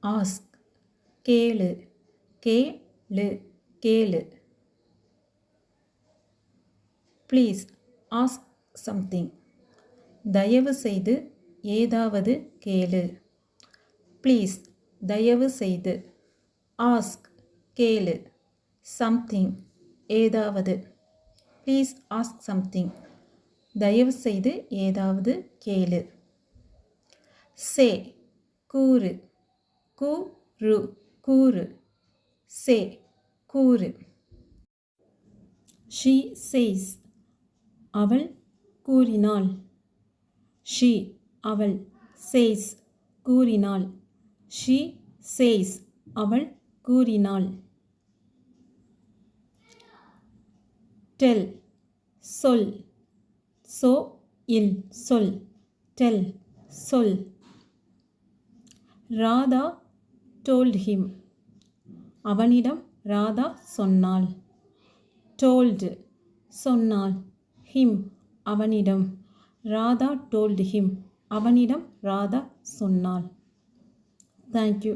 ask கேளு கேளு கேளு. Please ask something. தயவு செய்து ஏதாவது கேளு. Please தயவு செய்து. Ask கேளு. Something ஏதாவது. Please ask something. தயவு செய்து ஏதாவது கேளு. Say கூறு கூறு கூறு. Say கூறு. She says அவள் கூறினாள். She அவள் says கூறினாள். She says அவள் கூறினாள். Tell சொல். So இல் சொல். Tell சொல். ராதா told him அவனிடம் ராதா சொன்னாள். Told சொன்னாள். Him அவனிடம். ராதா told him அவனிடம் ராதா சொன்னாள். Thank you.